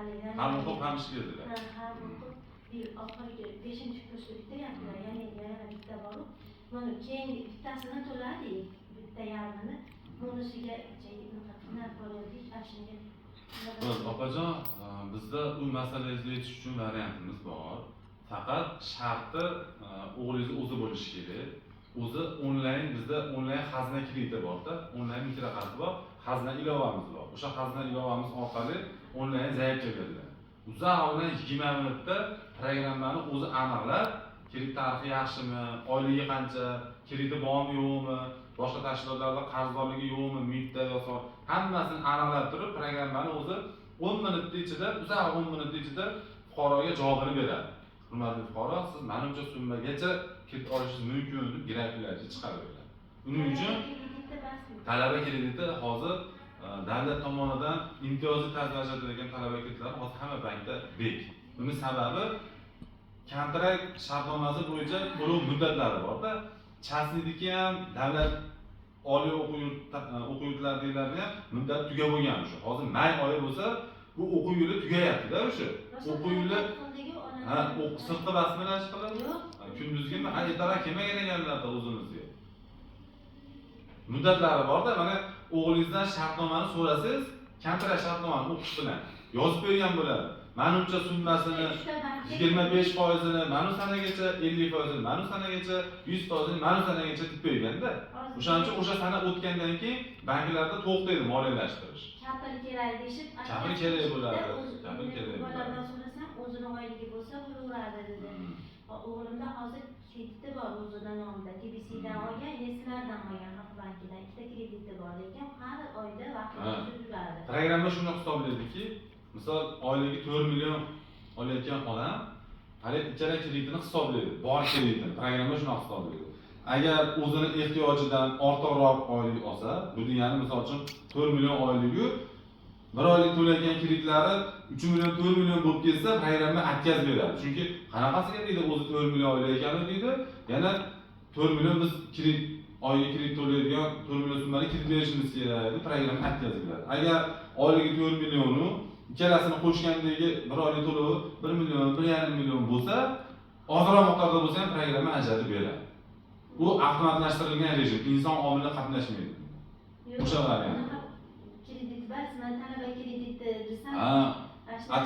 mahallidan. Ham o'qib ham ishga kirdilar. Ham o'qib bir oxirgi 5-kursda bityaptilar. Ya'ni yana bitta bor. Mana keyingi bittasini to'ladi, bitta yarmini. Bunisiga nima qo'ydik, ashunga. Biz opajon, bizda u masalangizga yetish uchun variantimiz bor. Faqat sharti o'g'lingiz o'zi bo'lishi kerak. O'zi onlayn, bizda onlayn xazina krediti bor-da, onlayn mikrokart bor, xazina ilovamiz bor. O'sha xazina ilovamiz orqali onlayn zaryadka beriladi. Uzoq bilan 20 minutda programmani o'zi aniqlab, kredit tarixi yaxshimi, oyligi qancha, krediti bormi yo'qmi, boshqa tashkilotlarda qarzdorligi yo'qmi, mudda yoki hammasini aniqlab turib, programmani o'zi 10 minutda ichida, uzoq 10 minutda ichida fuqaroga javobini beradi. Hurmatli fuqaro, siz menimcha summagacha kredit olishingiz mumkin deb grafiklarga chiqarib beradi. Uning uchun talaba krediti hozir davlat tomonidan imtiyozli tarzda ajratiladigan talaba kreditlari hozir hamma bankda bek. Buning sababi kontrakt shartnomasi bo'yicha to'lov muddatlari bor-da. Chasnidiki ham davlat oliy o'quv yurtlaridagi ham muddat tugab bo'lgan o'sha. Hozir may oyi bo'lsa, bu o'quv yili tugayapti-da o'sha. O'quv yili sirtqi basmalash qiladi. Kunduzgimi, ertaroq kelmagan ekanlarda o'zimizga. Muddatlari bor-da, mana o'g'lingizdan shartnomani so'rasangiz, kontrakt shartnomani o'qish bilan yozib qo'ygan bo'ladi. Menimcha summasini 25%ni mana sanagacha, 50%ni mana sanagacha, 100%ni mana sanagacha deb qo'yganda, o'shaning uchun o'sha sana o'tgandan keyin banklarda to'xtaydi moliyalashtirish. Kapil kerak deyishib, kapil kerak bo'ladi. Kapil kerak bo'ladi. Bolalardan so'rasam, o'zini oyligi bo'lsa, bo'laveradi dedi. O'g'limda hozir krediti bor o'zidan nomida, TBCdan olgan, Neslardan olgan, Xalq bankidan ikkita krediti bor lekin har oyda vaqtida to'ladi. Programma shuni hisoblaydiki, misol oyligi 4 million olayotgan odam hali ikkala kreditini hisoblaydi, bor kreditini. Programma shuni hisoblaydi. Agar o'zini ehtiyojidan ortiqroq oylik olsa, bu degani misol uchun 4 million oyligi bir oylik to'lagan kreditlari 3 million 4 million bo'lib ketsa, programma atkaz beradi. Chunki qanaqasiga deydi, o'zi 4 million oylik ekani deydi, yana 4 million biz kredit oylik kredit to'laydigan 4 million so'mali kredit berishimiz kerak deb programma atkaz beradi. Agar oyligi 4 millionni ikkalasini qo'shgandagi bir oylik to'lovi 1 million, 1,5 million bo'lsa, ozroq miqdorda bo'lsa ham programma ajratib beradi. Bu avtomatlashtirilgan rejim, inson omili qatnashmaydi. O'sha variant. Kredit basman talaba krediti desam,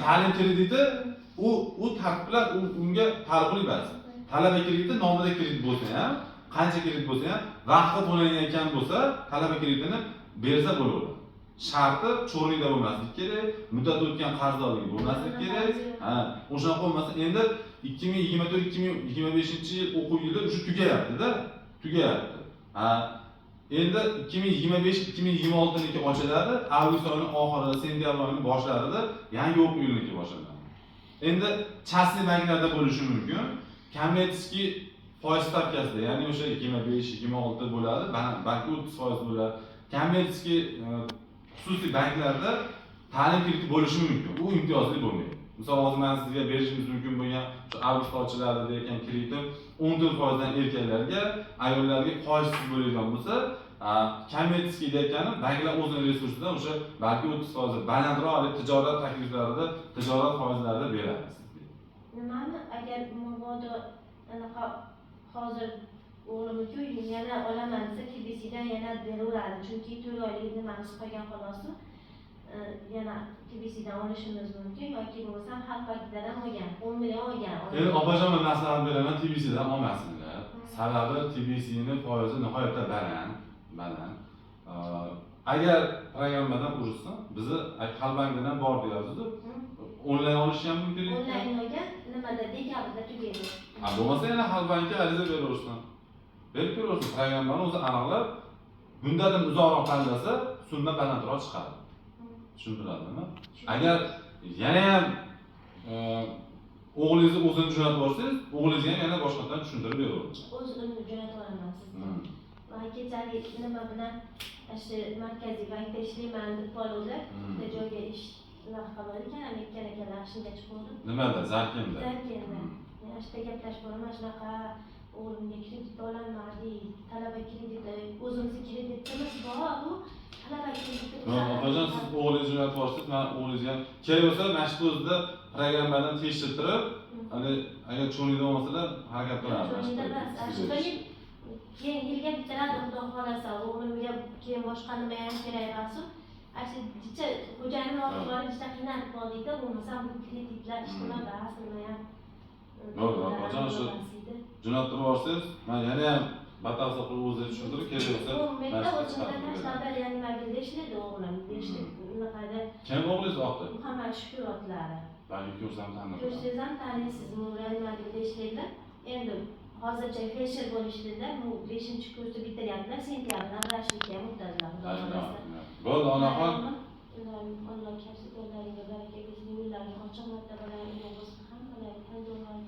ta'lim krediti u tartib bilan unga taalluqli bas. Talaba krediti nomida kredit bo'lsa ham, qancha kredit bo'lsa ham, vaqtida to'lanayotgan bo'lsa, talaba kreditini bersa bo'ladi. Sharti cho'rlikda bo'lmasligi kerak, muddat o'tgan qarzdorligi bo'lmasligi kerak. O'shanaqa bo'lmasa, endi 2024-2025-yil o'quv yili o'sha tugayapti-da, tugayapti. Endi 2025-2026niki ochiladi, avgust oyining oxirida, sentyabr oyining boshlarida yangi o'quv yilniki boshlanadi. Endi chasni banklarda bo'lishi mumkin. Kommersiy foiz stavkasida, ya'ni o'sha 25-26 bo'ladi, balki 30% bo'ladi. Kommersiy xususiy banklarda ta'lim krediti bo'lishi mumkin. U imtiyozli bo'lmaydi. Misol hozir men sizga berishimiz mumkin bo'lgan shu avgust ochiladi degan kreditim 14% dan erkaklarga, ayollarga foizsiz bo'ladigan bo'lsa, kommersiy deyotganim banklar o'zining resursidan o'sha balki 30% balandroq tijorat takliflarida, tijorat foizlarida beradi sizga. Nimani agar mabodo anaqa hozir o'g'limga yana olaman desa, TBCdan yana beraveradi. Chunki 4 oylik nimamiz qolgan xolosi. Yana TBCdan olishimiz mumkin yoki bo'lmasa Xalq bankidan olgan, 10 million olgan. Endi opajon, men maslahat beraman, TBCdan olmasinlar. Sababi TBCning foizi nihoyatda baland. Agar programmadan urishsa, bizni Xalq bankidan ham bor deyapsiz. Onlayn olish ham mumkin. Onlayn olgan nimada dekabrda tugaydi. Bo'lmasa yana Xalq banki ariza beraversin. Berib ko'rasiz, programmani o'zi aniqlab, muddatini uzoqroq tanlasa, summa balandroq chiqadi. Tushuntiradimi? Agar yana ham o'g'lingizni o'zini jo'natib olsangiz, o'g'lingizga ham yana boshqadan tushuntirib beraverasiz. O'zini jo'natib olaman sizga. Va kechalik nima bilan shu markaziy bankda ishlayman deb qoluvlar, bitta joyga ish qilar ekan, Amerikan akalar shunga chiqdi. Nimada? Zarkenda. Zarkenda. Yana shunaqa gaplashib qo'yaman, shunaqa o'g'limga kredit olanmadi, talaba krediti, o'zimizni kreditimiz bor, bu talaba krediti. Opajon, siz o'g'lingizni jo'natib yuborsiz, men o'g'lingizga kerak bo'lsa mana shu o'zida programmadan tekshirtirib, hani agar cho'nida olmasalar harakat qilamiz. Cho'nida emas, keyin yilga bitiradi, xudo xohlasa, o'g'limga keyin boshqa nima ham kerak bo'lsa, jicha xo'jayinni olib borib jicha qiynalib qoldikda, bo'lmasa bu kreditlar ishtimol bas nima ham. Opajon, shu jo'natib yuborsangiz, men yana ham batafsil qilib o'zingizga tushuntirib kerak bo'lsa, Menda o'zimdan tashlab yangilarga ishlaydi o'g'lim, unaqada. Kim o'g'lingiz otdi? Muhammad Shukur otlari. Balki ko'rsam tanirman. Ko'rsangiz ham taniysiz, yangilarga ishlaydi. Endi hozircha fesher bo'lishdi-da, bu 5-kursni bitiryaptilar, sentyabrdan vrachlikka muntazam. Bo'ldi, onaxon. Alloh kasb yo'llaringga baraka bersin, yo'llaring ochiq martabalar bo'lsin, hammalarga tan jo'mard.